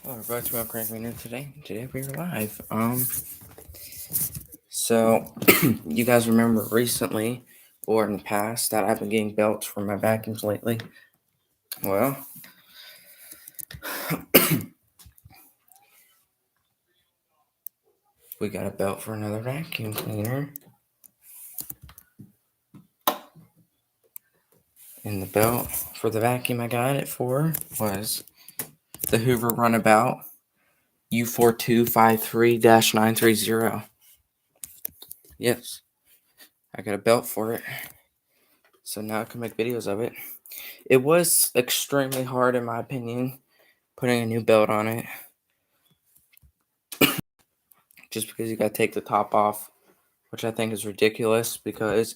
Hello, everybody. It's Will Crank today. Today we are live. So you guys remember recently or in the past that I've been getting belts for my vacuums lately? Well, we got a belt for another vacuum cleaner. And the belt for the vacuum I got it for was the Hoover Runabout U4253-930. Yes, I got a belt for it. So now I can make videos of it. It was extremely hard, in my opinion, putting a new belt on it. Just because you got to take the top off, which I think is ridiculous because,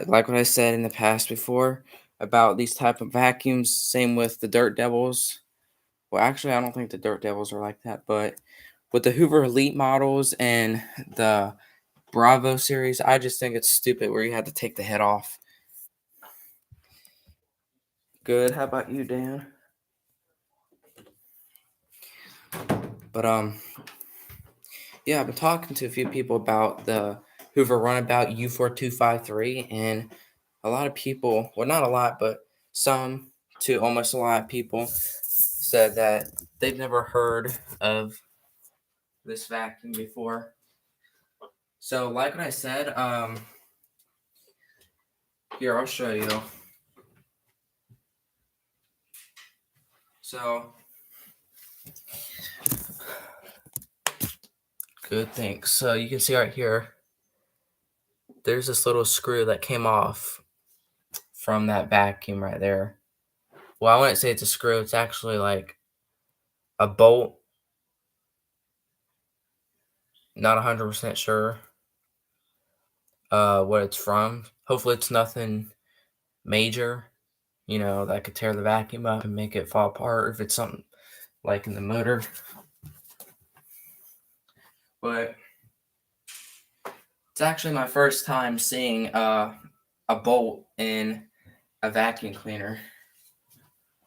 like what I said in the past before about these type of vacuums, same with the Dirt Devils. Well, actually, I don't think the Dirt Devils are like that, but with the Hoover Elite models and the Bravo series, I just think it's stupid where you have to take the head off. Good. How about you, Dan? But yeah, I've been talking to a few people about the Hoover Runabout U4253, and a lot of people, well, not a lot, but some to almost a lot of people said that they've never heard of this vacuum before. So, like what I said, here, I'll show you. So, good, thanks. So, you can see right here, there's this little screw that came off from that vacuum right there. Well, I wouldn't say it's a screw, it's actually like a bolt. Not 100% sure what it's from. Hopefully, it's nothing major, that could tear the vacuum up and make it fall apart if it's something like in the motor. But it's actually my first time seeing a bolt in a vacuum cleaner.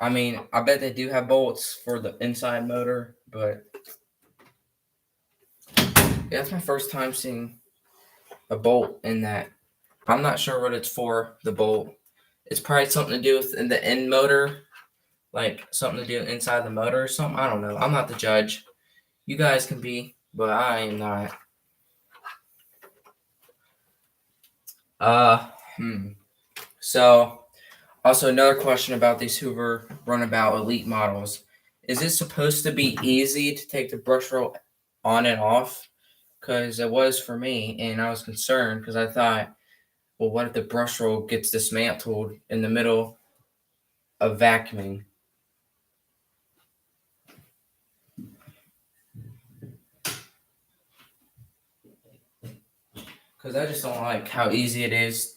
I mean, I bet they do have bolts for the inside motor, but yeah, that's my first time seeing a bolt in that. I'm not sure what it's for, the bolt. It's probably something to do with in the end motor, like something to do inside the motor or something. I don't know. I'm not the judge. You guys can be, but I am not. Uh, hmm. So, also another question about these Hoover Runabout Elite models. Is it supposed to be easy to take the brush roll on and off? Because it was for me, and I was concerned because I thought, well, what if the brush roll gets dismantled in the middle of vacuuming? Because I just don't like how easy it is,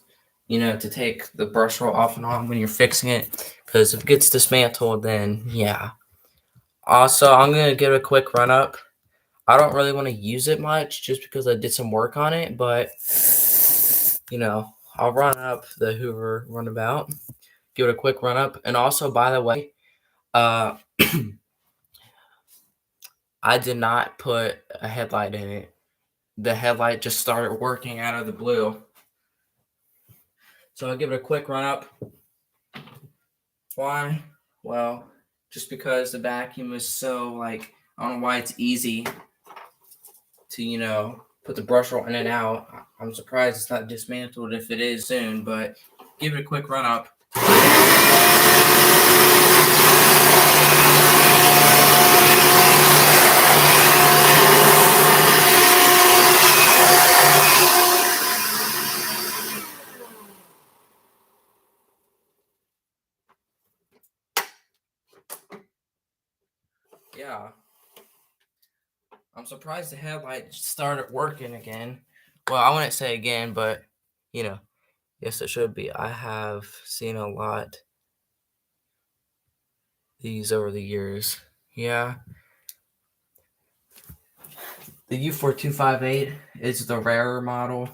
to take the brush roll off and on when you're fixing it. Because if it gets dismantled, then yeah. Also, I'm going to give it a quick run up. I don't really want to use it much just because I did some work on it, but, I'll run up the Hoover Runabout, give it a quick run up. And also, by the way, I did not put a headlight in it. The headlight just started working out of the blue. So I'll give it a quick run up. Why? Well, just because the vacuum is so, I don't know why it's easy to, put the brush roll in and out. I'm surprised it's not dismantled if it is soon, but give it a quick run up. Yeah. I'm surprised the headlight started working again. Well, I wouldn't say again, but, yes, it should be. I have seen a lot these over the years. Yeah. The U4258 is the rarer model.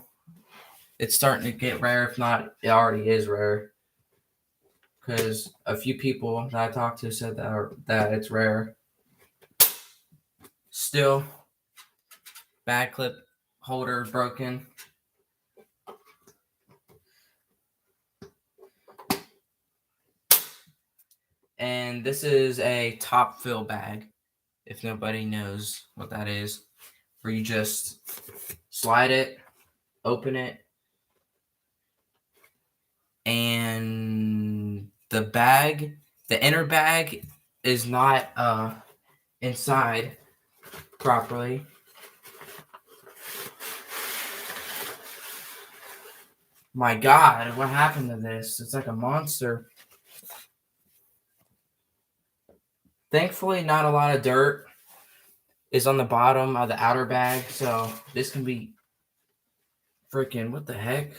It's starting to get rare, if not, it already is rare. Because a few people that I talked to said that it's rare. Still, bag clip holder broken. And this is a top fill bag, if nobody knows what that is, where you just slide it, open it, and the bag, the inner bag is not inside properly. My God, what happened to this? It's like a monster. Thankfully, not a lot of dirt is on the bottom of the outer bag, so this can be freaking, what the heck?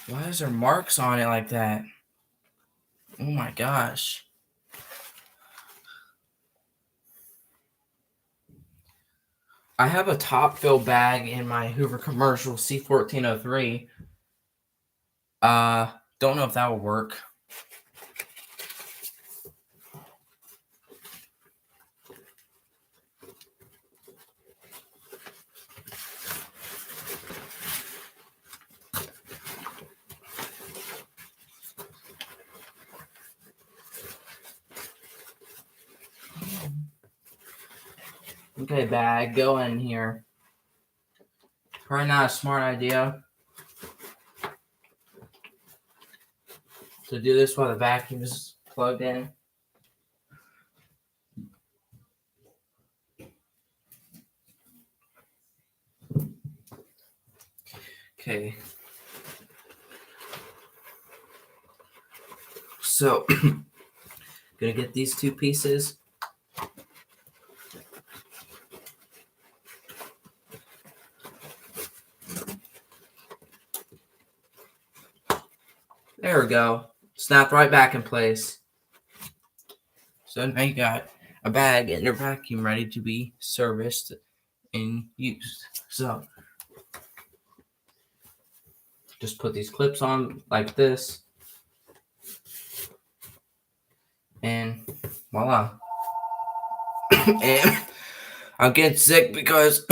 Why is there marks on it like that? Oh my gosh. I have a top fill bag in my Hoover Commercial C1403. Don't know if that will work. Okay, bag, go in here. Probably not a smart idea to do this while the vacuum is plugged in. Okay. So, gonna get these two pieces. There we go. Snapped right back in place. So now you got a bag and your vacuum ready to be serviced and used. So just put these clips on like this. And voila. And I'm getting sick because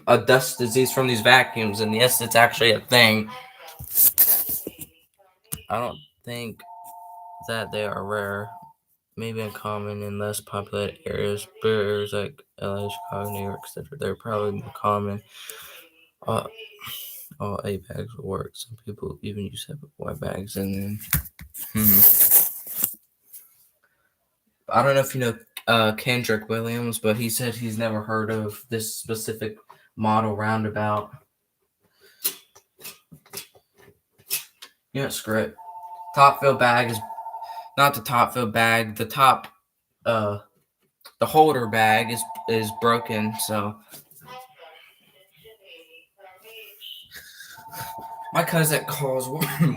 a dust disease from these vacuums. And yes, it's actually a thing. I don't think that they are rare. Maybe uncommon in less populated areas, but areas like LA, Chicago, New York, etc. They're probably more common. All 8 bags will work. Some people even use separate white bags, and then I don't know if you know Kendrick Williams, but he said he's never heard of this specific model roundabout. Yeah, screw it. Top fill bag is not the top fill bag. The top, the holder bag is broken. So my cousin calls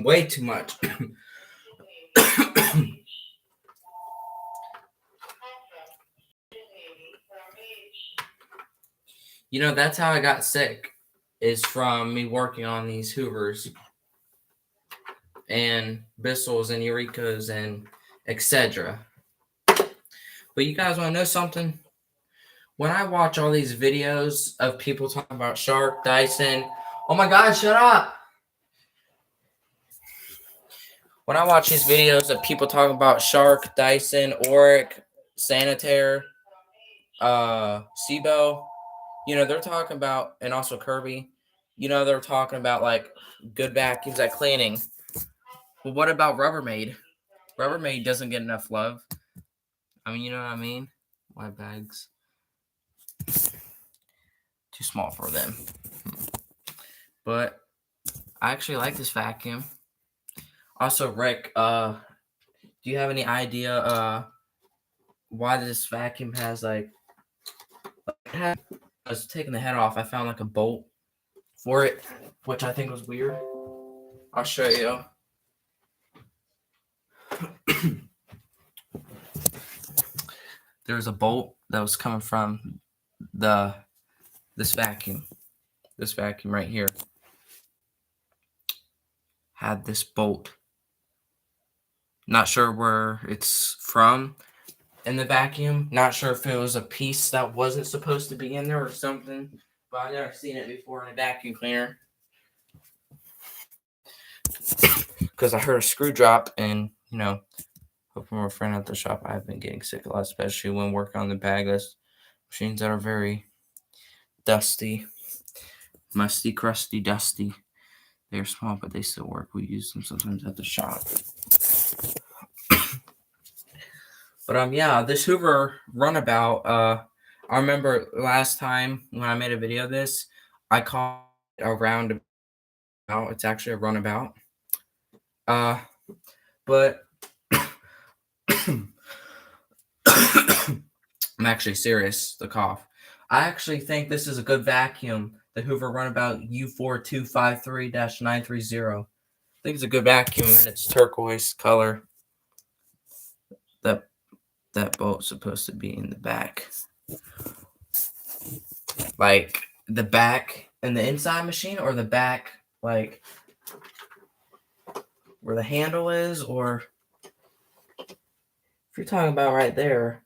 way too much. You know, that's how I got sick, is from me working on these Hoovers and Bissells and Eurekas and etc. But you guys want to know something? When I watch all these videos of people talking about Shark, Dyson, oh my God, shut up! When I watch these videos of people talking about Shark, Dyson, Auric, Sanitaire, Sebo, you know, they're talking about, and also Kirby, you know, they're talking about like good vacuums at cleaning. Well, what about Rubbermaid? Rubbermaid doesn't get enough love. I mean, you know what I mean? White bags. Too small for them. But I actually like this vacuum. Also, Rick, do you have any idea why this vacuum has like I was taking the head off, I found like a bolt for it, which I think was weird. I'll show you. There was a bolt that was coming from this vacuum. This vacuum right here had this bolt. Not sure where it's from, in the vacuum. Not sure if it was a piece that wasn't supposed to be in there or something, but I've never seen it before in a vacuum cleaner. Because I heard a screw drop, and hoping we're a friend at the shop. I've been getting sick a lot, especially when working on the bagless machines that are very dusty, musty, crusty, dusty. They're small, but they still work. We use them sometimes at the shop. But yeah, this Hoover runabout. I remember last time when I made a video of this, I called it a roundabout. It's actually a runabout. But I'm actually serious. The cough. I actually think this is a good vacuum. The Hoover Runabout U4253-930. I think it's a good vacuum, and it's turquoise color. That bolt's supposed to be in the back. Like the back in the inside machine, or the back like where the handle is, or if you're talking about right there.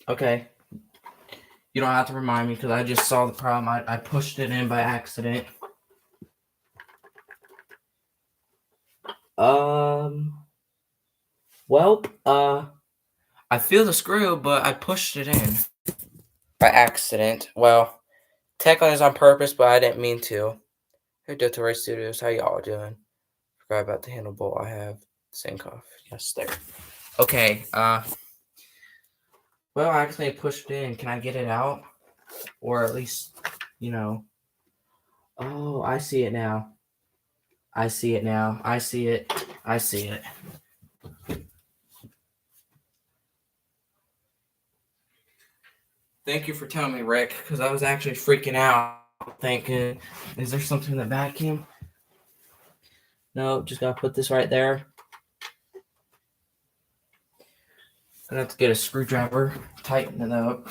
Okay. You don't have to remind me because I just saw the problem. I pushed it in by accident. Well, I feel the screw, but I pushed it in by accident. Well, technically it's on purpose, but I didn't mean to. Hey, Delta Ray Studios, how y'all doing? Forgot about the handle bolt. I have same cough. Yes, there. Okay, well, I actually pushed it in. Can I get it out? Or at least, Oh, I see it now. I see it now. I see it. I see it. Thank you for telling me, Rick, because I was actually freaking out, thinking, is there something in the vacuum? No, just gotta put this right there. Gonna have to get a screwdriver, tighten it up.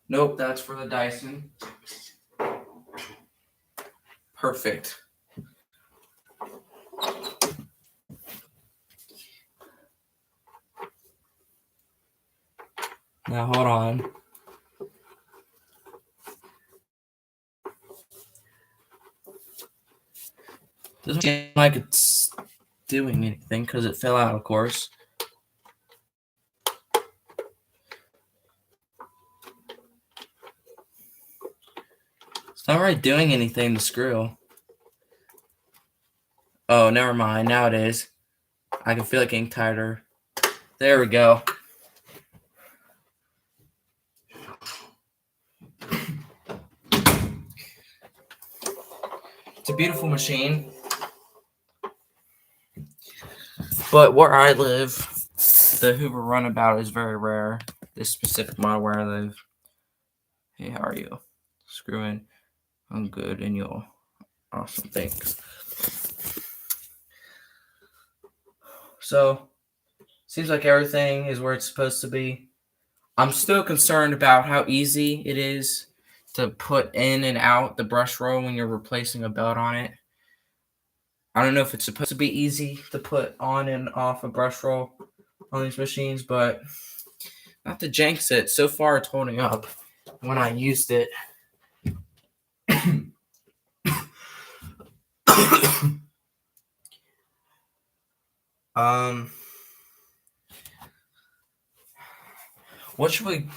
Nope, that's for the Dyson. Perfect. Now hold on. Doesn't seem like it's doing anything because it fell out, of course. It's not really doing anything, the screw. Oh, never mind. Now it is. I can feel it getting tighter. There we go. It's a beautiful machine. But where I live, the Hoover Runabout is very rare. This specific model where I live. Hey, how are you? Screw in. I'm good, and you'll. Awesome, thanks. So, seems like everything is where it's supposed to be. I'm still concerned about how easy it is to put in and out the brush roll when you're replacing a belt on it. I don't know if it's supposed to be easy to put on and off a brush roll on these machines, but not to jinx it. So far, it's holding up. When I used it,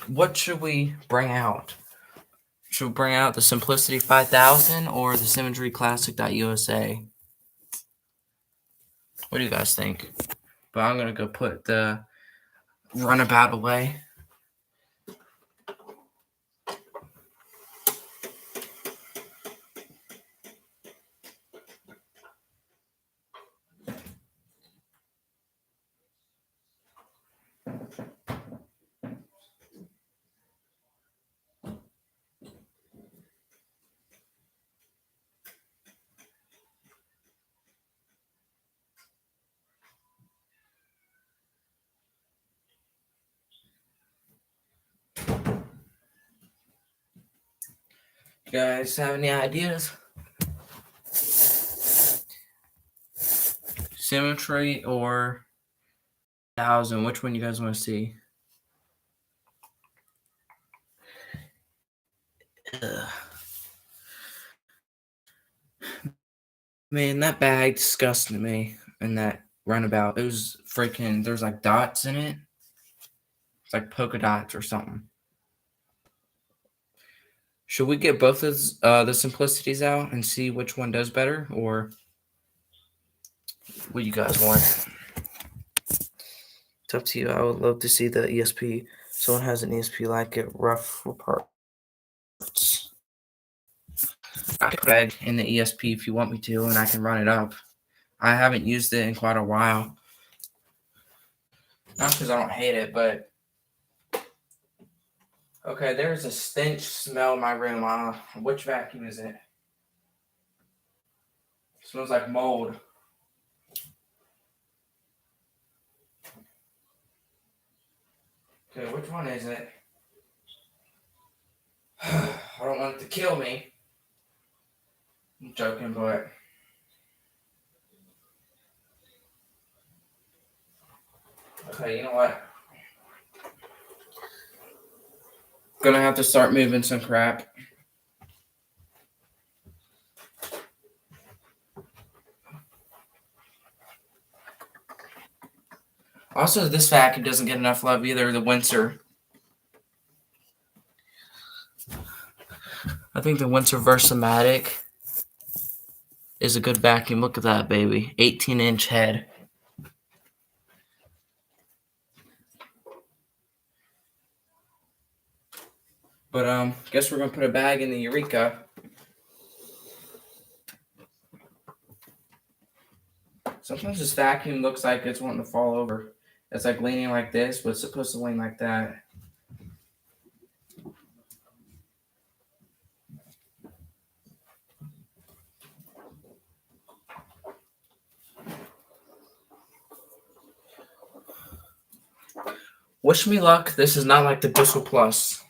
what should we bring out? Should we bring out the Simplicity 5000 or the Symmetry Classic.USA? What do you guys think? But I'm gonna go put the Runabout away. You guys have any ideas? Symmetry or 1,000? Which one you guys want to see? Ugh. Man, that bag disgusted me. And that runabout, it was freaking. There's like dots in it. It's like polka dots or something. Should we get both of the simplicities out and see which one does better, or what you guys want? It's up to you. I would love to see the ESP. Someone has an ESP like it. Rough parts. I can bag in the ESP if you want me to, and I can run it up. I haven't used it in quite a while. Not because I don't hate it, but okay. There's a stench smell in my room. Which vacuum is it? It smells like mold. Okay, which one is it? I don't want it to kill me. I'm joking, but okay, you know what? Gonna have to start moving some crap. Also, this vacuum doesn't get enough love either, the Windsor. I think the Windsor Versamatic is a good vacuum. Look at that, baby. 18-inch head. But guess we're gonna put a bag in the Eureka. Sometimes this vacuum looks like it's wanting to fall over. It's like leaning like this, but it's supposed to lean like that. Wish me luck. This is not like the Bissell Plus.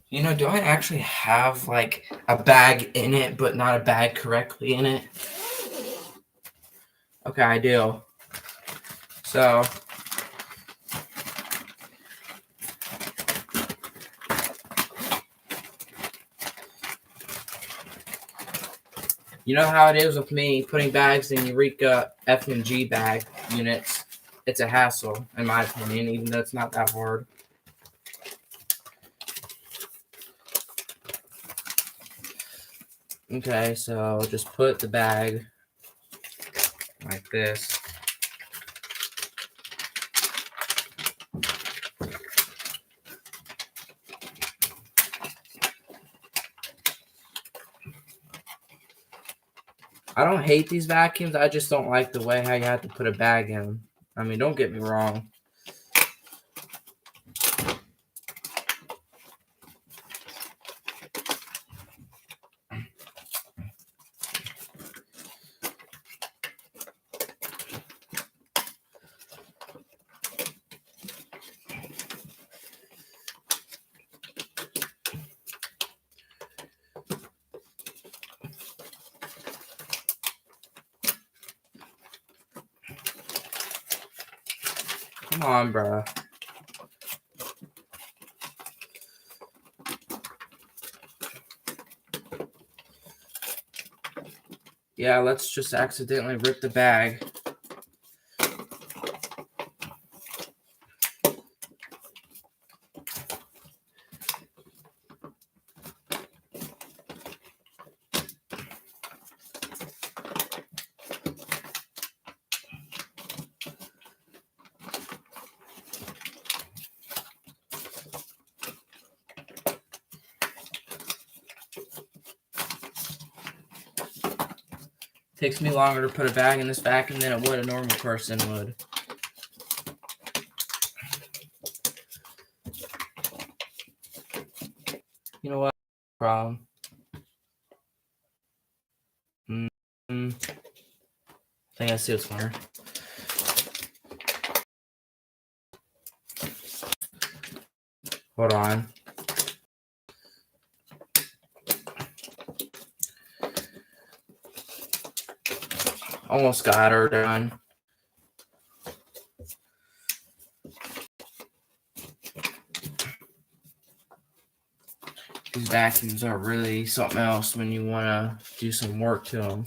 You know, do I actually have like a bag in it, but not a bag correctly in it? Okay, I do. So you know how it is with me putting bags in Eureka F and G bag units. It's a hassle, in my opinion, even though it's not that hard. Okay, so just put the bag like this. I don't hate these vacuums. I just don't like the way how you have to put a bag in them. I mean, don't get me wrong. Come on, bro. Yeah, let's just accidentally rip the bag. Takes me longer to put a bag in this vacuum than it would a normal person would. You know what? Problem. I think I see what's going on. Hold on. Almost got her done. These vacuums are really something else when you want to do some work to them.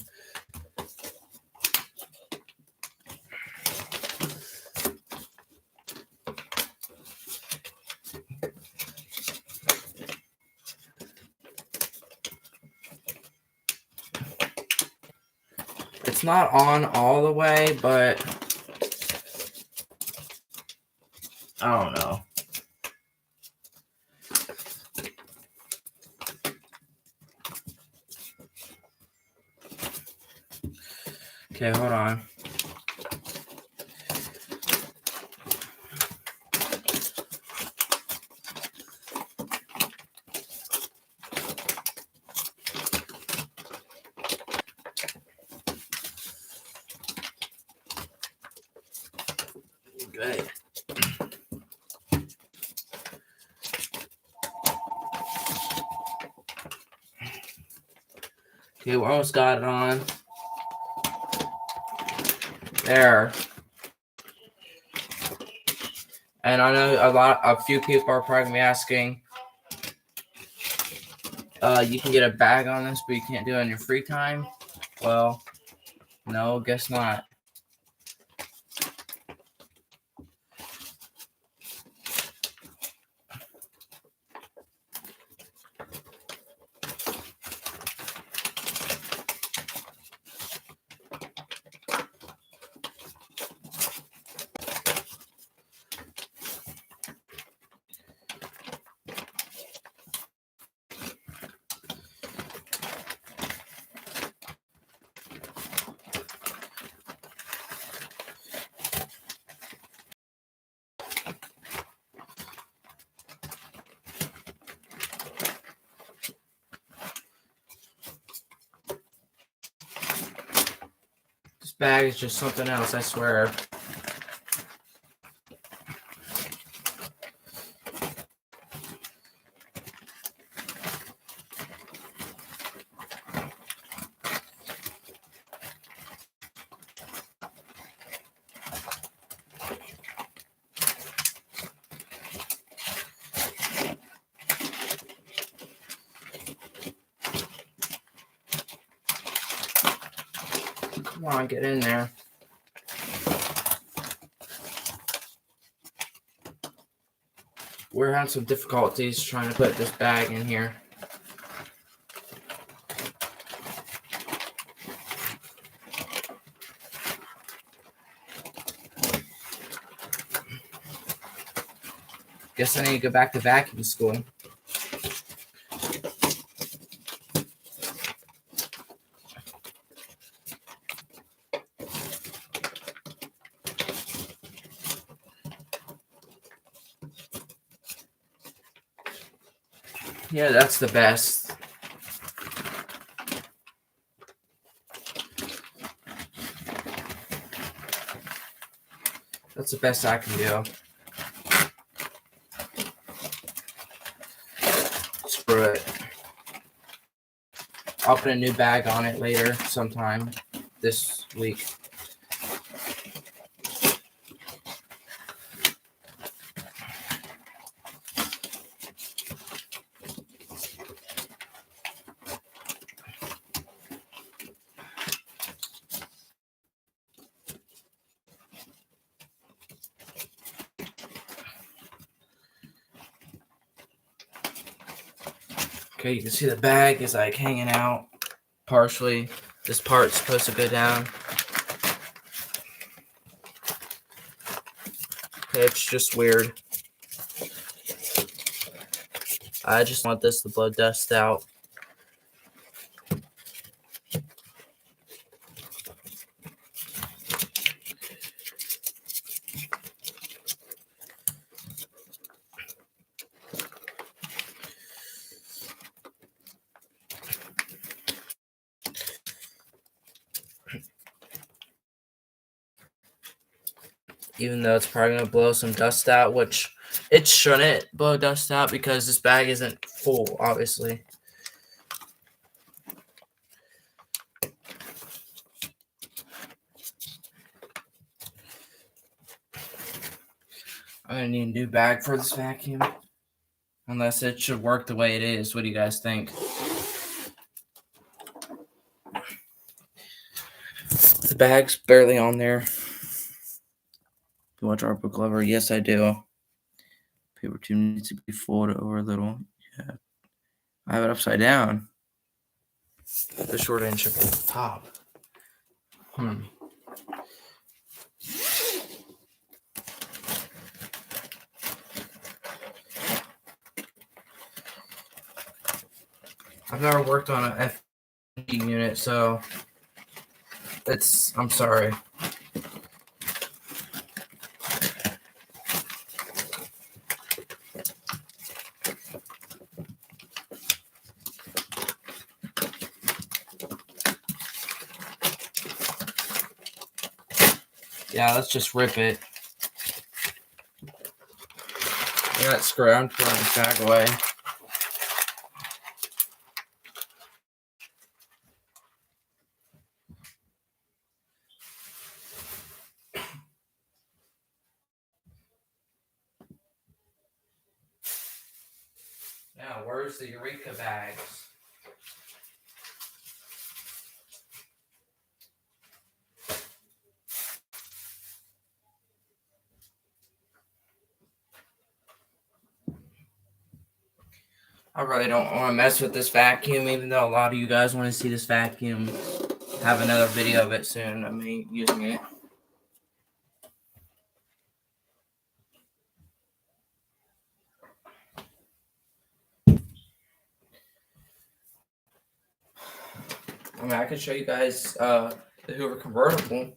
It's not on all the way, but I don't know. Okay, hold on. Good. Okay, we almost got it on. There. And I know a few people are probably gonna be asking, you can get a bag on this, but you can't do it in your free time. Well, no, guess not. This bag is just something else, I swear. Come on, get in there. We're having some difficulties trying to put this bag in here. Guess I need to go back to vacuum school. Yeah, that's the best. That's the best I can do. Screw it. I'll put a new bag on it later sometime this week. Okay, you can see the bag is like hanging out partially. This part's supposed to go down. Okay, it's just weird. I just want this to blow dust out. Even though it's probably going to blow some dust out, which it shouldn't blow dust out because this bag isn't full, obviously. I'm gonna need a new bag for this vacuum. Unless it should work the way it is. What do you guys think? The bag's barely on there. You watch our book lover? Yes, I do. Paper 2 needs to be folded over a little. Yeah. I have it upside down. The short end should be at the top. I've never worked on a FNG unit, so I'm sorry. Yeah, let's just rip it. I got screwed. I'm throwing this bag away. Now, where's the Eureka bags? I really don't want to mess with this vacuum, even though a lot of you guys want to see this vacuum. Have another video of it soon. I mean, using it. I mean, I can show you guys the Hoover convertible.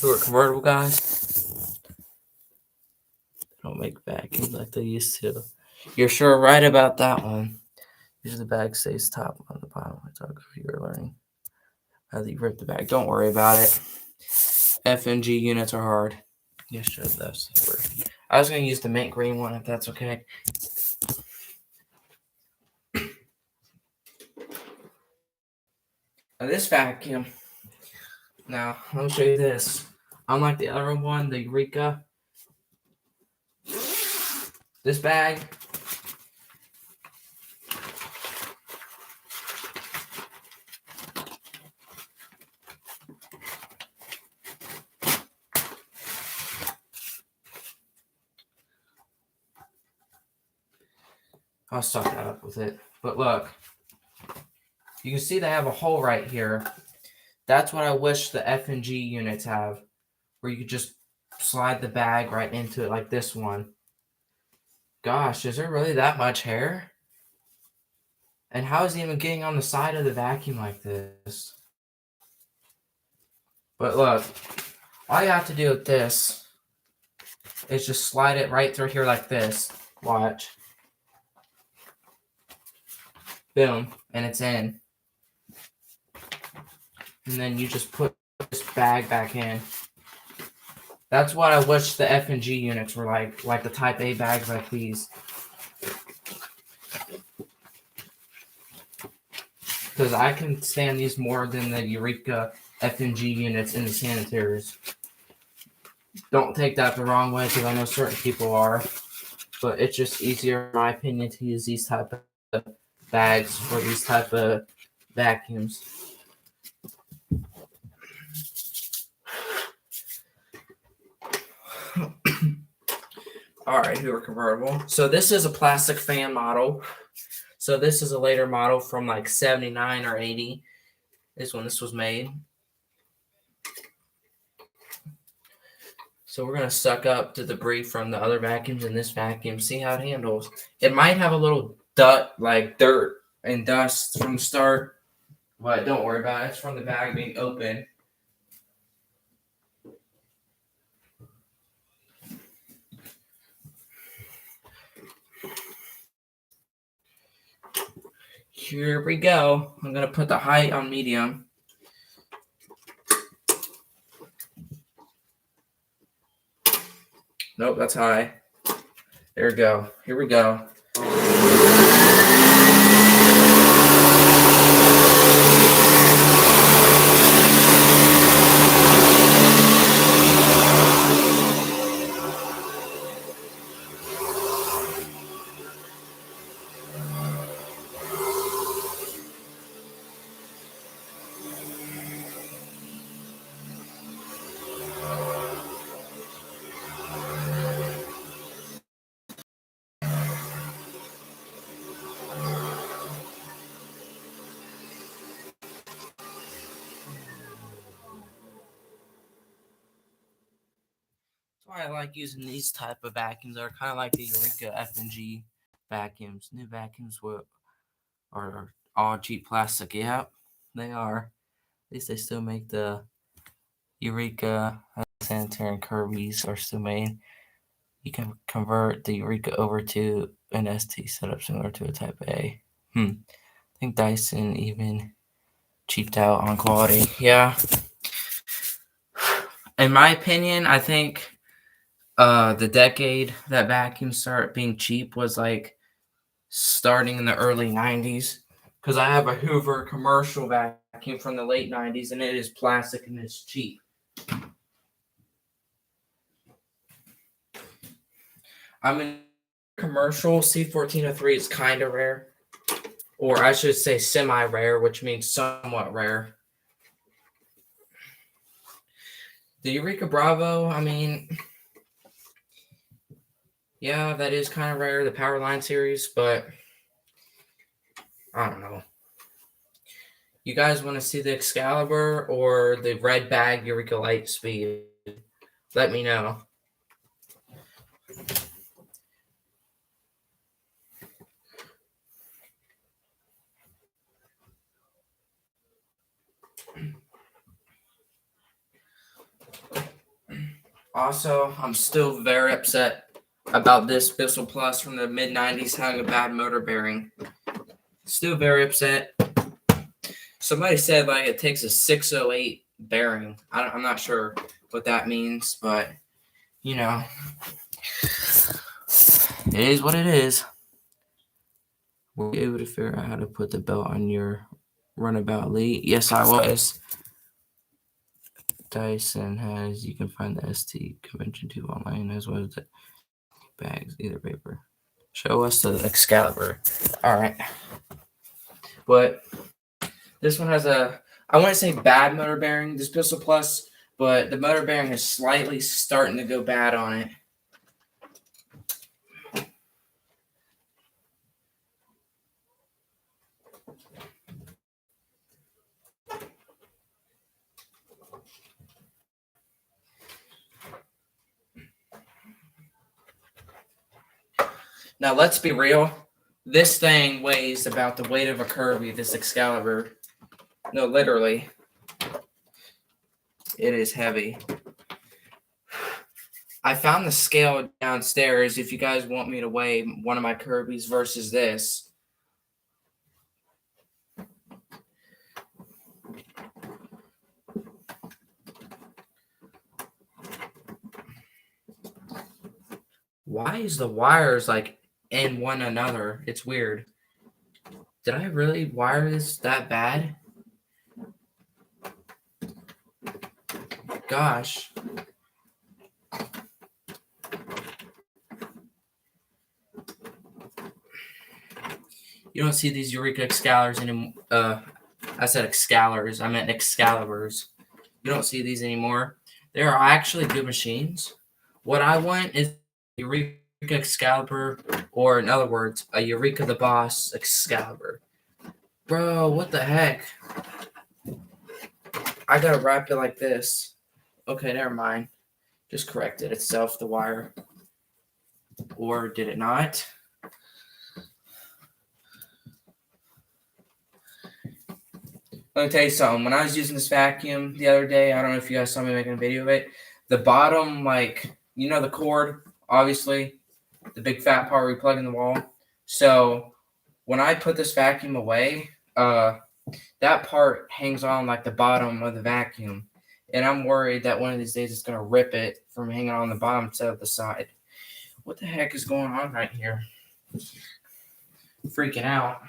Hoover convertible, guys. They don't make vacuums like they used to. You're sure right about that one. Usually the bag stays top on the bottom. I talk if you're learning how you rip the bag. Don't worry about it. FNG units are hard. Yes, sure, that's the word. I was going to use the mint green one if that's okay. Now this vacuum. Now, let me show you this. Unlike the other one, the Eureka, this bag I'll suck that up with it. But look, you can see they have a hole right here. That's what I wish the F&G units have, where you could just slide the bag right into it like this one. Gosh, is there really that much hair? And how is it even getting on the side of the vacuum like this? But look, all you have to do with this is just slide it right through here like this. Watch. Boom, and it's in. And then you just put this bag back in. That's what I wish the F&G units were like the Type A bags like these. Because I can stand these more than the Eureka F&G units in the sanitaries. Don't take that the wrong way, because I know certain people are. But it's just easier, in my opinion, to use these type of bags for these type of vacuums. Alright, Hoover convertible. So this is a plastic fan model. So this is a later model from like 79 or 80 is when this was made. So we're going to suck up the debris from the other vacuums in this vacuum, see how it handles. It might have a little dirt and dust from the start, but don't worry about it. It's from the bag being open. Here we go. I'm going to put the height on medium. Nope, that's high. There we go. Here we go. That's why I like using these type of vacuums. They're kind of like the Eureka F&G vacuums. New vacuums are all cheap plastic. Yep, they are. At least they still make the Eureka Sanitary and Kirby's are still made. You can convert the Eureka over to an ST setup similar to a Type A. I think Dyson even cheaped out on quality. Yeah. In my opinion, I think the decade that vacuums start being cheap was like starting in the early 90s. Because I have a Hoover commercial vacuum from the late 90s, and it is plastic and it's cheap. I'm in commercial. C1403 is kind of rare. Or I should say semi-rare, which means somewhat rare. The Eureka Bravo, I mean, yeah, that is kind of rare, the Powerline series, but I don't know. You guys want to see the Excalibur or the red bag Eureka Lightspeed? Let me know. Also, I'm still very upset about this Bissell Plus from the mid-90s having a bad motor bearing. Still very upset. Somebody said like it takes a 608 bearing. I'm not sure what that means, but you know, it is what it is. Were you able to figure out how to put the belt on your Runabout Elite? Yes, I was. Dyson has, you can find the ST convention tube online as well as the bags, either paper. Show us the Excalibur. All right. But this one has I wouldn't say bad motor bearing, this Bissell Plus, but the motor bearing is slightly starting to go bad on it. Now, let's be real. This thing weighs about the weight of a Kirby, this Excalibur. No, literally. It is heavy. I found the scale downstairs if you guys want me to weigh one of my Kirby's versus this. Why is the wires like in one another? It's weird. Did I really wire this that bad? Gosh. You don't see these Eureka Excaliburs anymore. I said Excaliburs. I meant Excaliburs. You don't see these anymore. They are actually good machines. What I want is Eureka Excalibur, or in other words, a Eureka the Boss Excalibur. Bro, what the heck? I gotta wrap it like this. Okay, never mind. Just corrected itself, the wire. Or did it not? Let me tell you something. When I was using this vacuum the other day, I don't know if you guys saw me making a video of it. The bottom, like, you know the cord, obviously, the big fat part where you plug in the wall. So when I put this vacuum away, that part hangs on like the bottom of the vacuum. And I'm worried that one of these days it's going to rip it from hanging on the bottom instead of the side. What the heck is going on right here? I'm freaking out.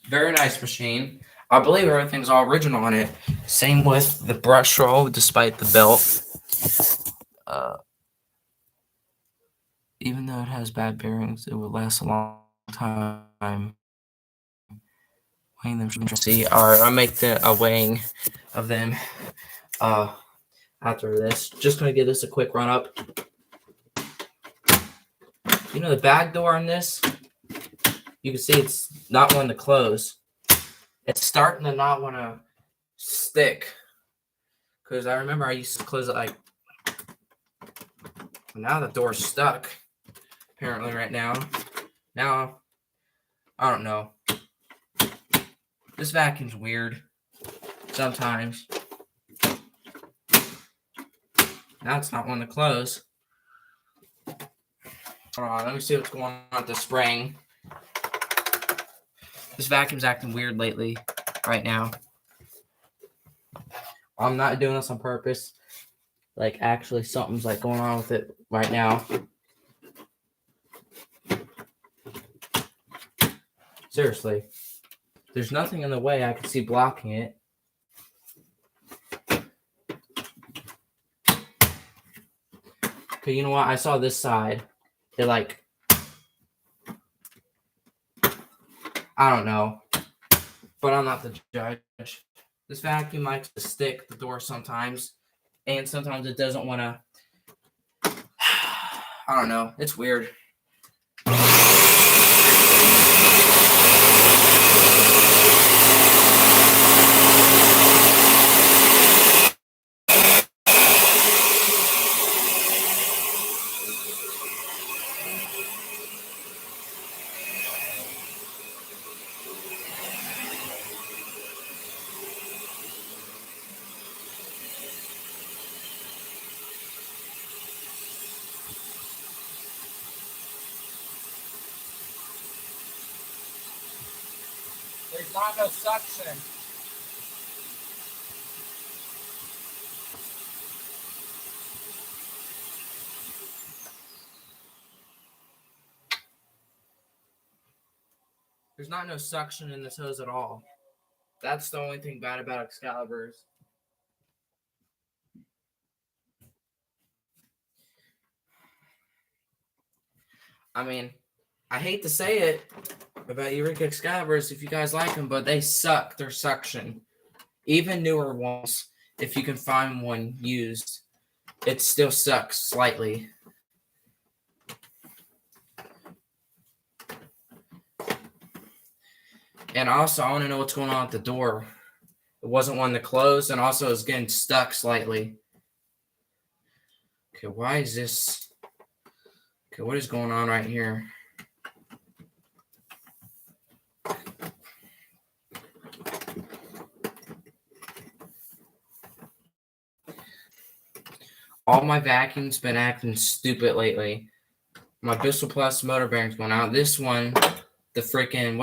Very nice machine. I believe everything's all original on it. Same with the brush roll, despite the belt. Even though it has bad bearings, it would last a long time. Weighing them. See, all right, I'll make a weighing of them after this. Just gonna give this a quick run up. You know the back door on this, you can see it's not wanting to close. It's starting to not want to stick. Because I remember I used to close it like, now the door's stuck. Apparently right now. Now, I don't know. This vacuum's weird. Sometimes. Now it's not wanting to close. Hold on, let me see what's going on with the spring. This vacuum's acting weird lately, right now. I'm not doing this on purpose. Like, actually, something's like going on with it right now. Seriously. There's nothing in the way I can see blocking it. Okay, you know what? I saw this side. It like, I don't know. But I'm not the judge. This vacuum likes to stick the door sometimes. And sometimes it doesn't want to. I don't know. It's weird. There's not no suction. There's not no suction in this hose at all. That's the only thing bad about Excaliburs. I mean, I hate to say it about Eureka Excaliburs if you guys like them, but they suck. Their suction. Even newer ones, if you can find one used, it still sucks slightly. And also, I want to know what's going on at the door. It wasn't wanting to close, and also it's getting stuck slightly. Okay, why is this? Okay, what is going on right here? All my vacuums been acting stupid lately. My Bissell Plus motor bearing's going out. This one, the freaking,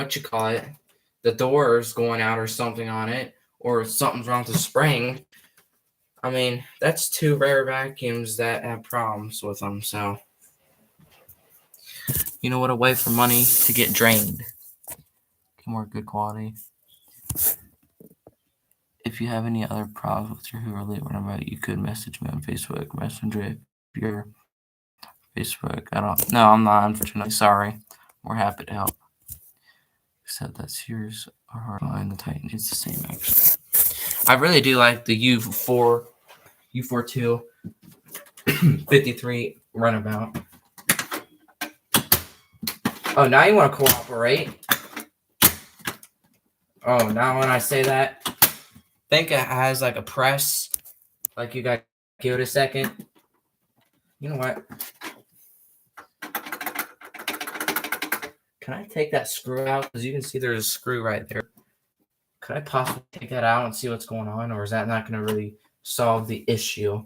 the door's going out or something on it, or something's wrong with the spring. I mean, that's two rare vacuums that have problems with them, so. You know what, a way for money to get drained. More good quality. If you have any other problems with your Hoover Elite Runabout, you could message me on Facebook Messenger if you're Facebook. No, I'm not, unfortunately. Sorry. We're happy to help. Except that Sears or Hardline, the Titan is the same, actually. I really do like the U42 53 Runabout. Oh, now you want to cooperate? Oh, now when I say that, think it has like a press. Like you got to give it a second. You know what? Can I take that screw out? Because you can see there's a screw right there. Could I possibly take that out and see what's going on? Or is that not going to really solve the issue?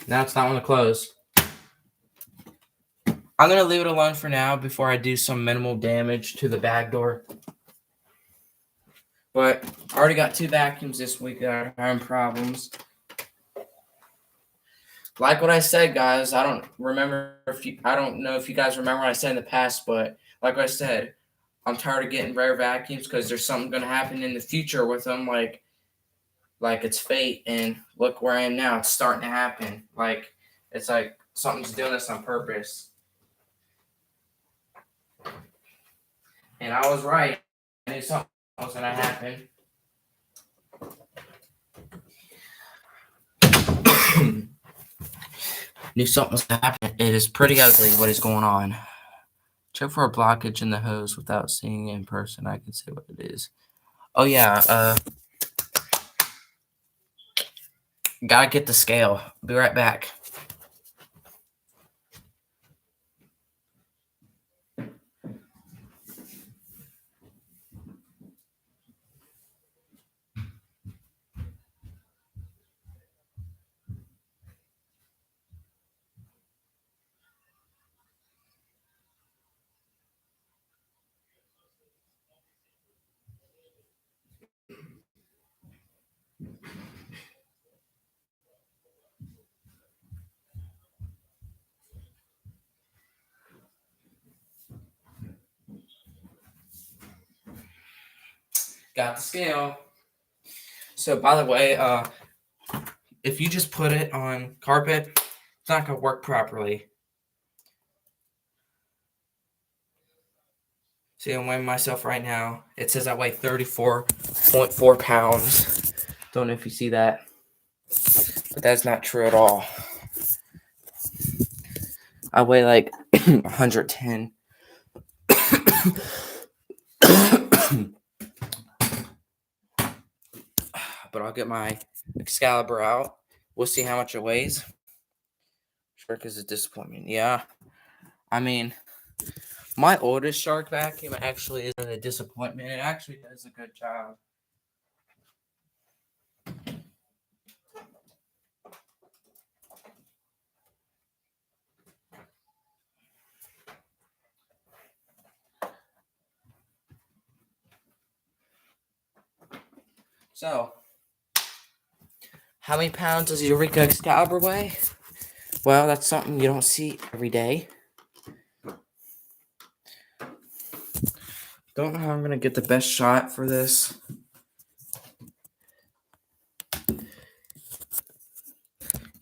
Now it's not want to close. I'm going to leave it alone for now before I do some minimal damage to the bag door. But I already got 2 vacuums this week that are having problems. Like what I said, guys, I don't know if you guys remember what I said in the past, but like I said, I'm tired of getting rare vacuums because there's something going to happen in the future with them, like it's fate. And look where I am now. It's starting to happen. Like it's like something's doing this on purpose. And I was right. I knew something was going to happen. Knew something was going to happen. It is pretty ugly what is going on. Check for a blockage in the hose without seeing it in person. I can see what it is. Oh, yeah. Gotta get the scale. Be right back. Got the scale. So, by the way, if you just put it on carpet, it's not going to work properly. See, I'm weighing myself right now. It says I weigh 34.4 pounds. Don't know if you see that. But that's not true at all. I weigh like 110. But I'll get my Excalibur out. We'll see how much it weighs. Shark is a disappointment. Yeah. I mean, my oldest shark vacuum actually isn't a disappointment. It actually does a good job. So, how many pounds does Eureka Excalibur weigh? Well, that's something you don't see every day. Don't know how I'm going to get the best shot for this.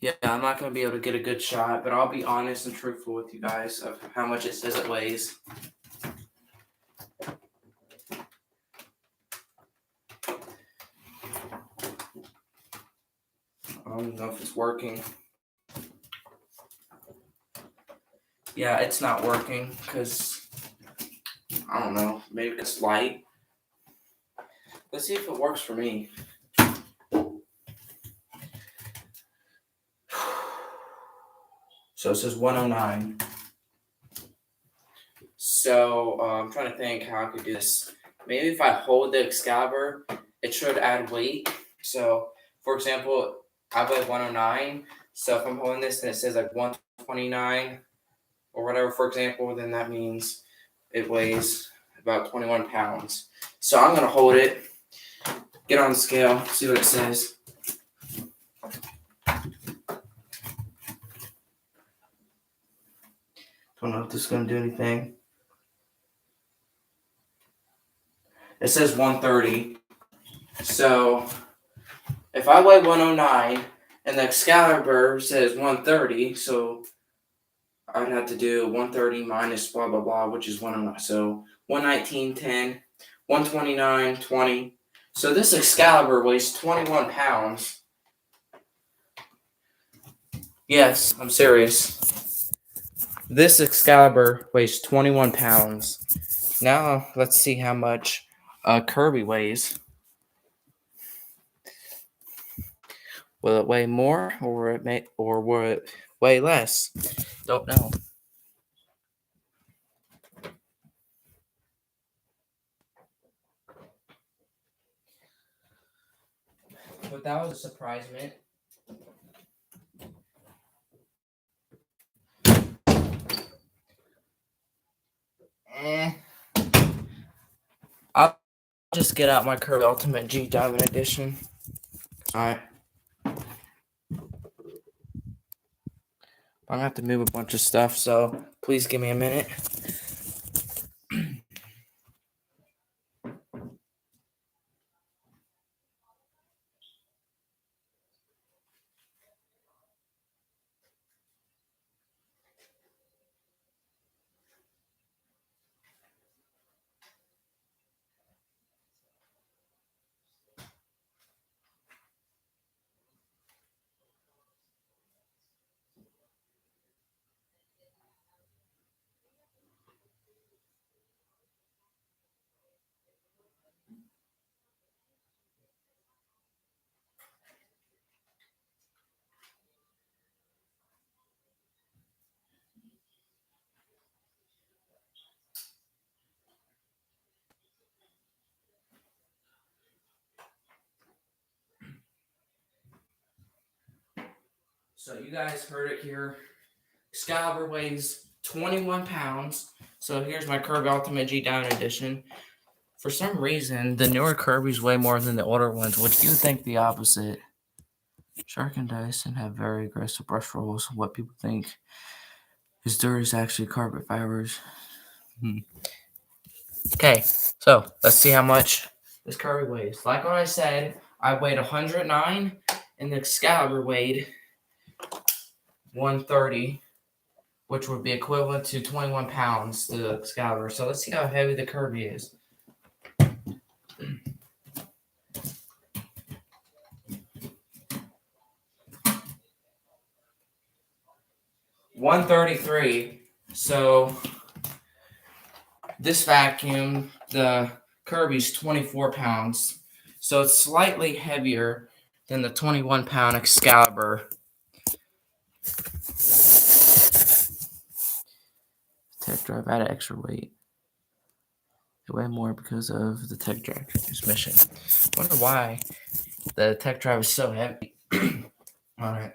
Yeah, I'm not going to be able to get a good shot, but I'll be honest and truthful with you guys of how much it says it weighs. I don't know if it's working. Yeah, it's not working because, I don't know, maybe it's light. Let's see if it works for me. So it says 109. So I'm trying to think how I could do this. Maybe if I hold the Excalibur, it should add weight. So, for example, I weigh 109. So if I'm holding this and it says like 129 or whatever, for example, then that means it weighs about 21 pounds. So I'm going to hold it, get on the scale, see what it says. Don't know if this is going to do anything. It says 130. So if I weigh 109 and the Excalibur says 130, so I'd have to do 130 minus blah, blah, blah, which is 109. So 119.10, 129.20. So this Excalibur weighs 21 pounds. Yes, I'm serious. This Excalibur weighs 21 pounds. Now let's see how much Kirby weighs. Will it weigh more, or will it weigh less? Don't know. But that was a surprisement. I'll just get out my Kirby Ultimate G Diamond Edition. Alright. I'm gonna have to move a bunch of stuff, so please give me a minute. So you guys heard it here. Excalibur weighs 21 pounds. So here's my Kirby Ultimate G Diamond Edition. For some reason, the newer Kirby's weigh more than the older ones, which you would think the opposite. Shark and Dyson have very aggressive brush rolls. What people think is dirt is actually carpet fibers. Okay, so let's see how much this Kirby weighs. Like what I said, I weighed 109, and the Excalibur weighed 130, which would be equivalent to 21 pounds to the Excalibur. So let's see how heavy the Kirby is. $133. So this vacuum, the Kirby's 24 pounds. So it's slightly heavier than the 21-pound Excalibur. Tech drive added extra weight. It weighed more because of the tech drive transmission. Wonder why the tech drive is so heavy. All right.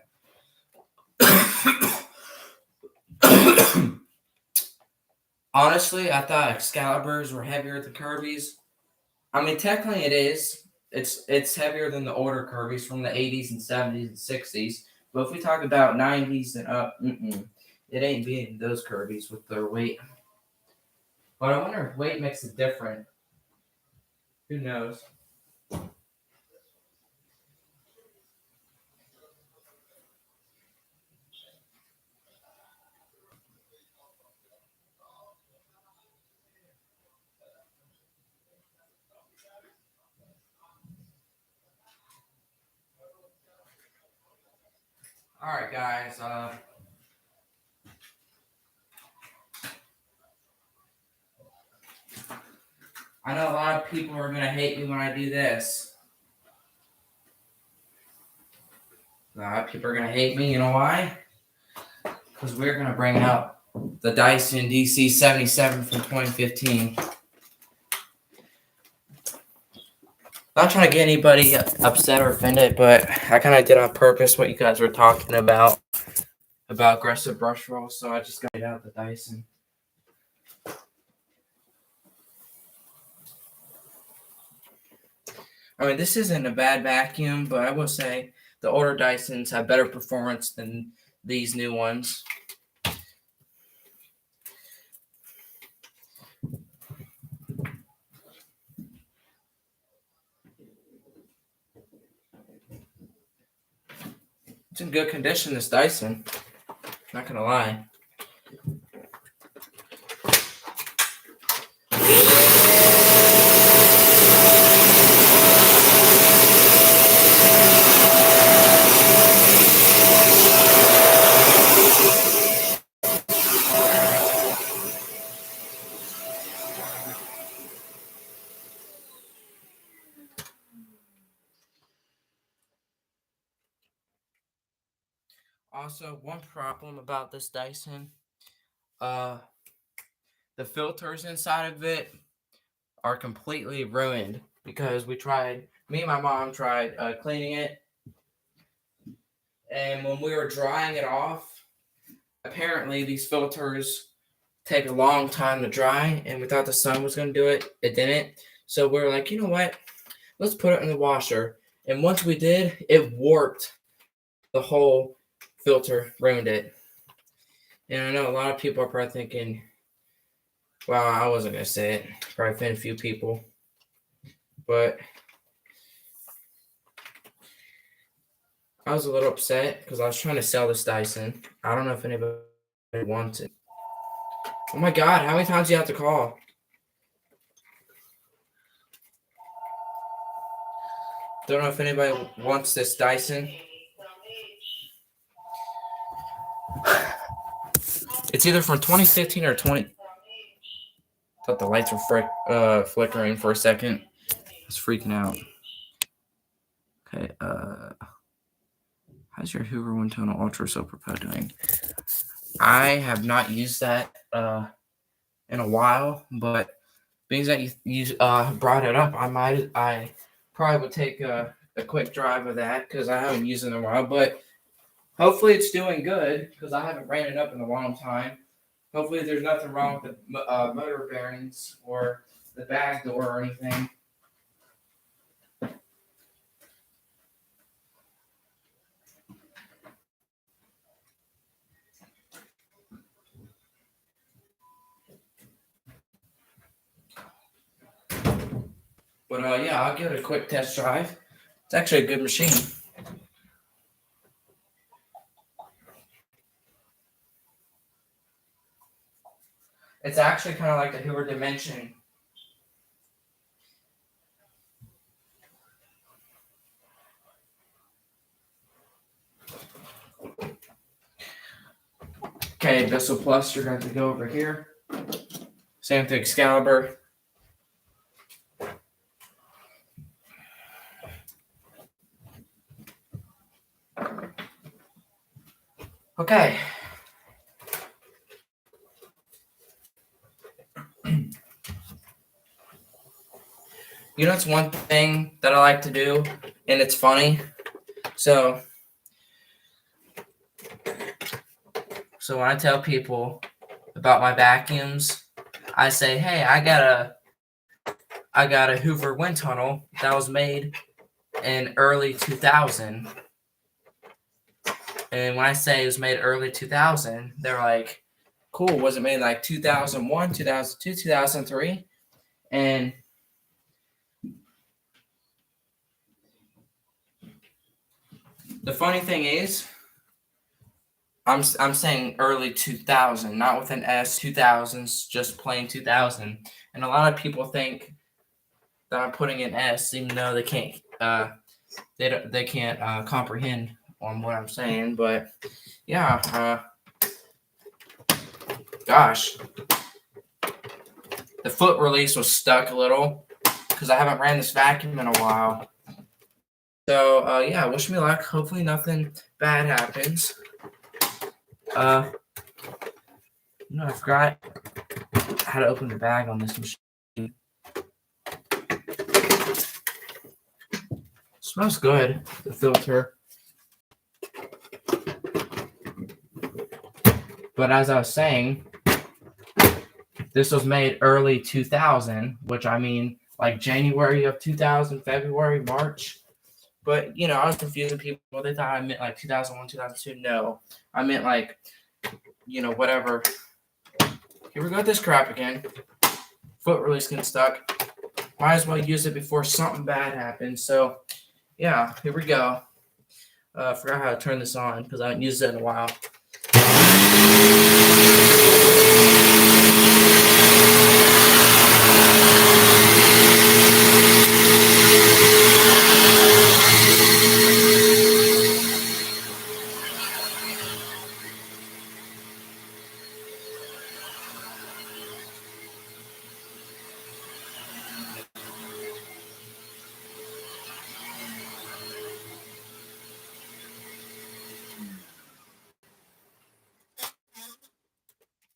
Honestly, I thought Excaliburs were heavier than Kirby's. I mean, technically it is. It's heavier than the older Kirby's from the 80s and 70s and 60s. But if we talk about 90s and up, it ain't beating those Kirby's with their weight. But I wonder if weight makes it different. Who knows? All right, guys. I know a lot of people are going to hate me when I do this. A lot of people are going to hate me. You know why? Because we're going to bring out the Dyson DC77 from 2015. Not trying to get anybody upset or offended, but I kind of did on purpose what you guys were talking about aggressive brush rolls, so I just got it out the Dyson. I mean, this isn't a bad vacuum, but I will say the older Dysons have better performance than these new ones. It's in good condition, this Dyson. Not gonna lie. Also, one problem about this Dyson, the filters inside of it are completely ruined because me and my mom tried cleaning it, and when we were drying it off, apparently these filters take a long time to dry, and we thought the sun was going to do it. It didn't. So we were like, you know what? Let's put it in the washer. And once we did, it warped the whole filter, ruined it. And I know a lot of people are probably thinking, well, I wasn't going to say it. Probably offend a few people. But I was a little upset because I was trying to sell this Dyson. I don't know if anybody wants it. Oh my God, how many times do you have to call? Don't know if anybody wants this Dyson. It's either from 2015 or 20. Thought the lights were flickering for a second. I was freaking out. Okay, how's your Hoover Wind Tunnel Ultra Super Pro doing? I have not used that in a while, but being that you brought it up, I probably would take a quick drive of that because I haven't used it in a while. But hopefully it's doing good because I haven't ran it up in a long time. Hopefully there's nothing wrong with the motor bearings or the back door or anything. But yeah, I'll give it a quick test drive. It's actually a good machine. It's actually kind of like the Hoover Dimension. Okay, Bissell Plus, you're going to go over here. Same with Excalibur. Okay. You know, it's one thing that I like to do, and it's funny. So when I tell people about my vacuums, I say, hey, I got a Hoover wind tunnel that was made in early 2000. And when I say it was made early 2000, they're like, cool, was it made like 2001, 2002, 2003? And the funny thing is, I'm saying early 2000, not with an S, 2000s, just plain 2000. And a lot of people think that I'm putting an S, even though they can't they can't comprehend on what I'm saying. But yeah, gosh, the foot release was stuck a little because I haven't ran this vacuum in a while. So yeah, wish me luck. Hopefully nothing bad happens. I forgot how to open the bag on this machine. Smells good, the filter. But as I was saying, this was made early 2000, which I mean like January of 2000, February, March. But, you know, I was confusing people. They thought I meant like 2001, 2002. No, I meant like, you know, whatever. Here we got this crap again. Foot release getting stuck. Might as well use it before something bad happens. So, yeah, here we go. I forgot how to turn this on because I haven't used it in a while.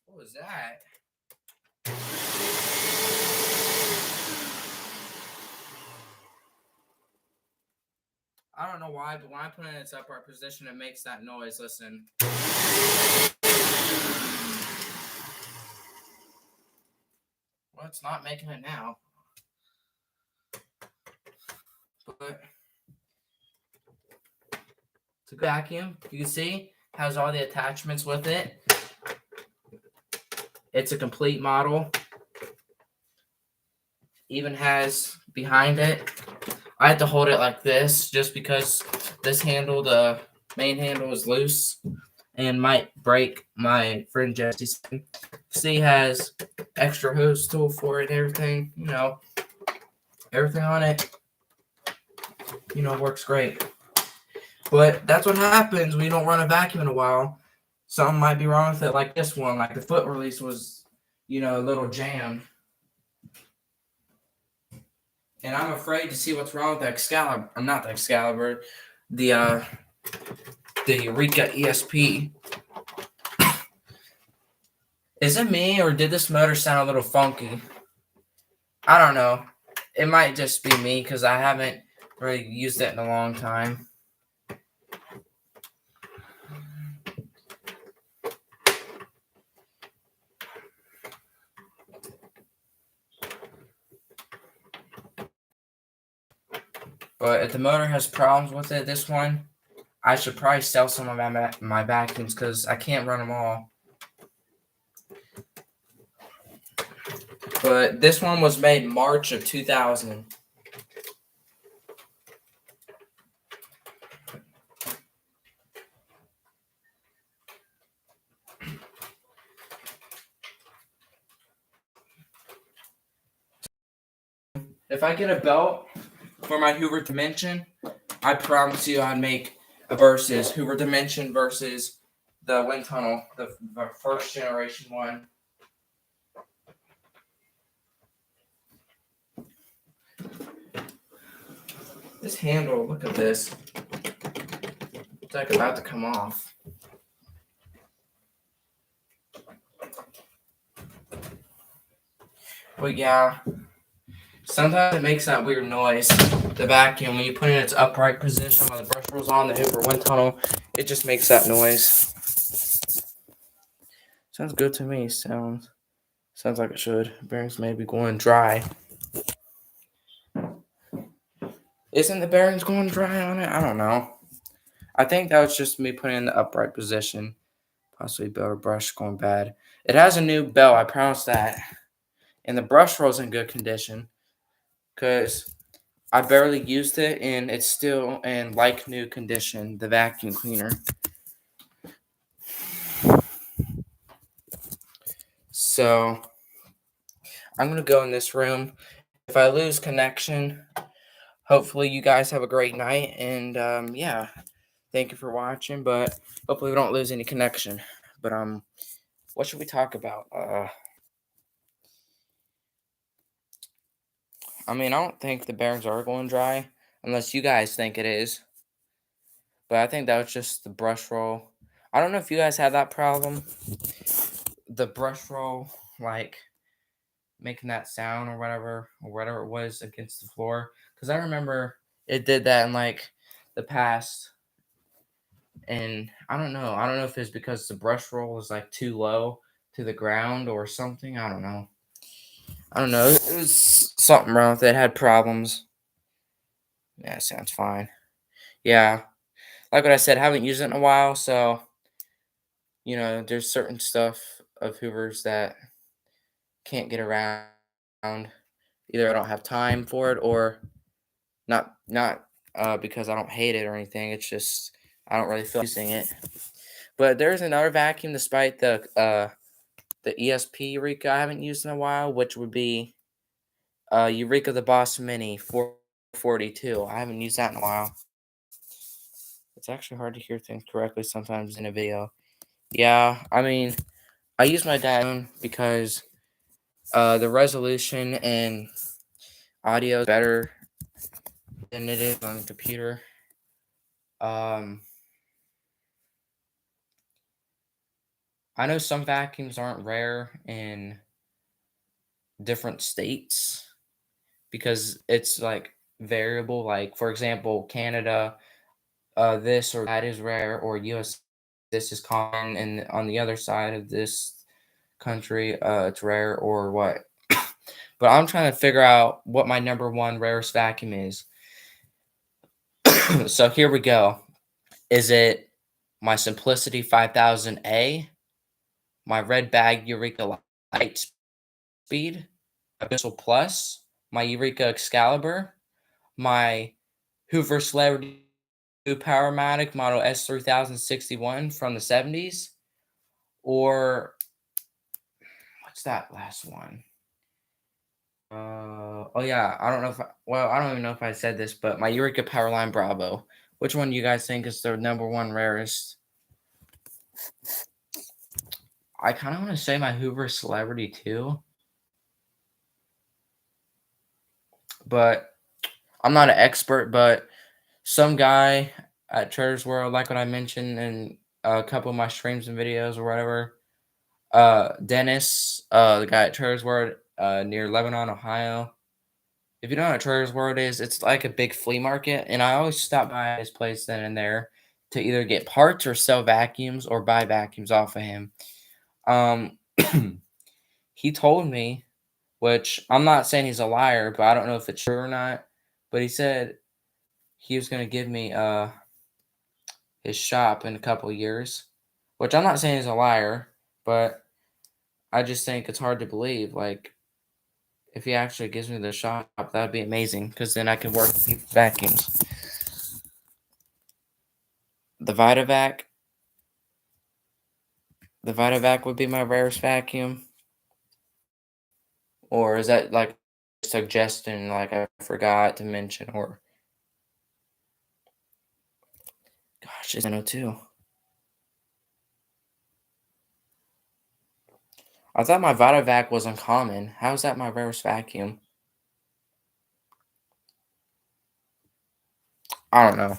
What was that? I don't know why, but when I put it in its upright position, it makes that noise. Listen. Well, it's not making it now. But it's a vacuum. You can see has all the attachments with it. It's a complete model. Even has behind it. I had to hold it like this just because this handle, the main handle, is loose and might break. My friend Jesse see has extra hose tool for it and everything. Everything on it, works great. But that's what happens when you don't run a vacuum in a while. Something might be wrong with it, like this one. Like the foot release was, a little jammed. And I'm afraid to see what's wrong with the Excalibur. Or not the Excalibur. The Eureka ESP. Is it me, or did this motor sound a little funky? I don't know. It might just be me because I haven't really used it in a long time. But if the motor has problems with it, this one, I should probably sell some of my vacuums because I can't run them all. But this one was made March of 2000. If I get a belt for my Hoover Dimension, I promise you I'd make a versus Hoover Dimension versus the wind tunnel, the first generation one. This handle, look at this. It's like about to come off. But yeah, sometimes it makes that weird noise. The vacuum, when you put it in its upright position while the brush rolls on the Hoover wind tunnel, it just makes that noise. Sounds good to me. Sounds like it should. Bearings may be going dry. Isn't the bearings going dry on it? I don't know. I think that was just me putting it in the upright position. Possibly belt or brush going bad. It has a new belt, I promise that. And the brush roll's in good condition. Because I barely used it and it's still in like new condition, the vacuum cleaner. So I'm going to go in this room. If I lose connection, hopefully you guys have a great night. And yeah, thank you for watching. But hopefully we don't lose any connection. But what should we talk about? I don't think the bearings are going dry unless you guys think it is. But I think that was just the brush roll. I don't know if you guys had that problem. The brush roll, like making that sound or whatever it was against the floor. Because I remember it did that in like the past. And I don't know. I don't know if it's because the brush roll is like too low to the ground or something. I don't know. It was something wrong with it. It had problems. Yeah, sounds fine. Yeah. Like what I said, haven't used it in a while, so there's certain stuff of Hoover's that can't get around. Either I don't have time for it or not because I don't hate it or anything. It's just I don't really feel using it. But there's another vacuum despite the ESP Eureka I haven't used in a while, which would be Eureka the Boss Mini 442. I haven't used that in a while. It's actually hard to hear things correctly sometimes in a video. Yeah, I use my dad because the resolution and audio is better than it is on the computer. I know some vacuums aren't rare in different states because it's like variable. Like for example, Canada, this or that is rare, or US, this is common, and on the other side of this country, it's rare or what. But I'm trying to figure out what my number one rarest vacuum is. So here we go. Is it my Simplicity 5000A, my Red Bag Eureka Light Speed, Abyssal Plus, my Eureka Excalibur, my Hoover Celebrity Powermatic Model S3061 from the 70s, or what's that last one? Oh yeah, I don't know if I don't even know if I said this, but my Eureka Powerline Bravo. Which one do you guys think is the number one rarest? I kind of want to say my Hoover Celebrity too, but I'm not an expert. But some guy at Trader's World, like what I mentioned in a couple of my streams and videos or whatever, Dennis, the guy at Trader's World, near Lebanon, Ohio. If you know what Trader's World is, it's like a big flea market, and I always stop by his place then and there to either get parts or sell vacuums or buy vacuums off of him. Um, he told me, which I'm not saying he's a liar, but I don't know if it's true or not. But he said he was gonna give me his shop in a couple of years, which I'm not saying he's a liar, but I just think it's hard to believe. Like, if he actually gives me the shop, that'd be amazing because then I can work with vacuums. The Vitavac. The Vitavac would be my rarest vacuum. Or is that like a suggestion like I forgot to mention? Or gosh, it's 902. I thought my Vitavac was uncommon. How is that my rarest vacuum? I don't know.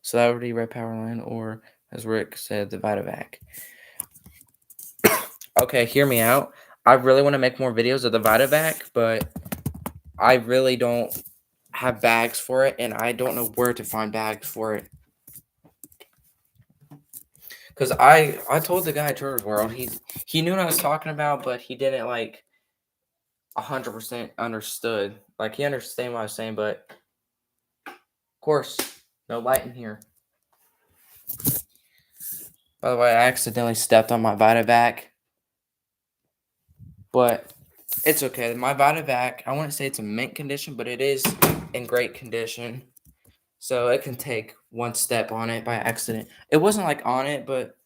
Celebrity Red Powerline, or as Rick said, the Vitavac. Okay, hear me out. I really want to make more videos of the Vitavac, but I really don't have bags for it, and I don't know where to find bags for it. Because I told the guy at Trader's World, he knew what I was talking about, but he didn't like 100% understood. Like he understand what I was saying, but of course, no light in here. By the way, I accidentally stepped on my Vitavac, but it's okay. My Vitavac, I wouldn't say it's in mint condition, but it is in great condition. So it can take one step on it by accident. It wasn't like on it, but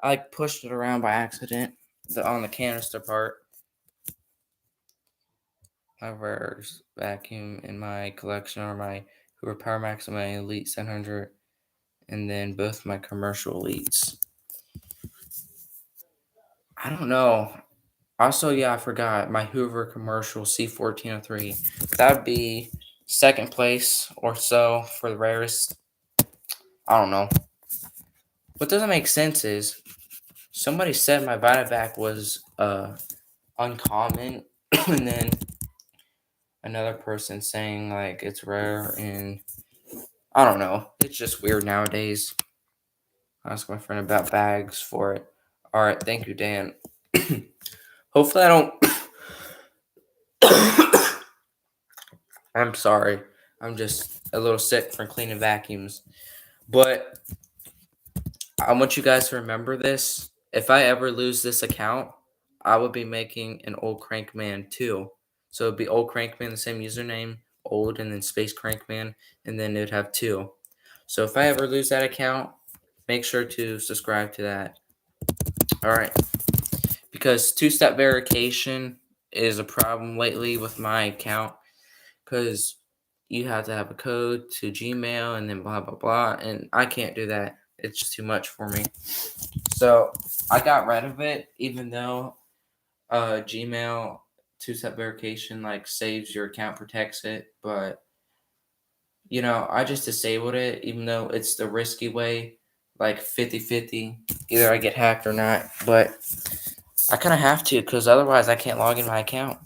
I like pushed it around by accident on the canister part. My rarest vacuum in my collection are my Hoover PowerMax and my Elite 700, and then both my commercial Elites. I don't know. Also, yeah, I forgot my Hoover commercial C1403. That would be second place or so for the rarest. I don't know. What doesn't make sense is somebody said my Vitavac was uncommon, and then another person saying like it's rare, and I don't know. It's just weird nowadays. I asked my friend about bags for it. All right, thank you, Dan. Hopefully, I don't. I'm sorry. I'm just a little sick from cleaning vacuums. But I want you guys to remember this. If I ever lose this account, I would be making an Old Crankman too. So it'd be Old Crankman, the same username, old, and then Space Crankman, and then it'd have two. So if I ever lose that account, make sure to subscribe to that. All right. Because two-step verification is a problem lately with my account because you have to have a code to Gmail and then blah, blah, blah. And I can't do that. It's just too much for me. So I got rid of it, even though Gmail two-step verification like saves your account, protects it. But, you know, I just disabled it, even though it's the risky way, like 50-50. Either I get hacked or not. But I kind of have to because otherwise I can't log in my account.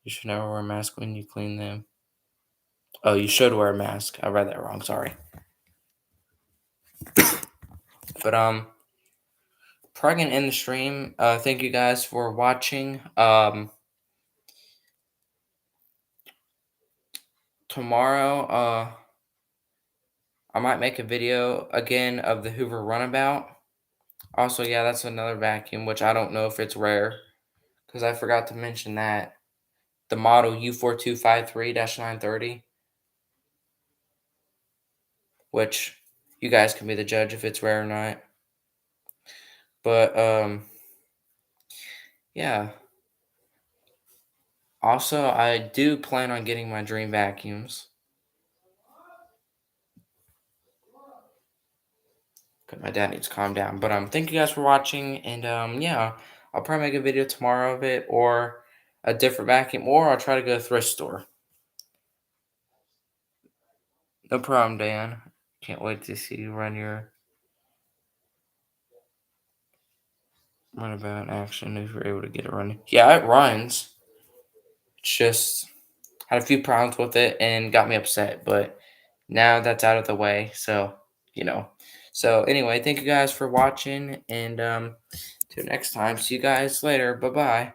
You should never wear a mask when you clean them. Oh, you should wear a mask. I read that wrong. Sorry. But probably gonna end the stream. Thank you guys for watching. tomorrow, I might make a video again of the Hoover Runabout. Also, yeah, that's another vacuum, which I don't know if it's rare because I forgot to mention that. The model U4253-930, which you guys can be the judge if it's rare or not. But yeah. Also, I do plan on getting my dream vacuums. 'Cause my dad needs to calm down. But thank you guys for watching, and yeah, I'll probably make a video tomorrow of it or a different vacuum, or I'll try to go to a thrift store. No problem, Dan. Can't wait to see you run about action if you're able to get it running. Yeah, it runs. It's just had a few problems with it and got me upset, but now that's out of the way, so you know. So anyway, thank you guys for watching, and till next time, see you guys later. Bye bye.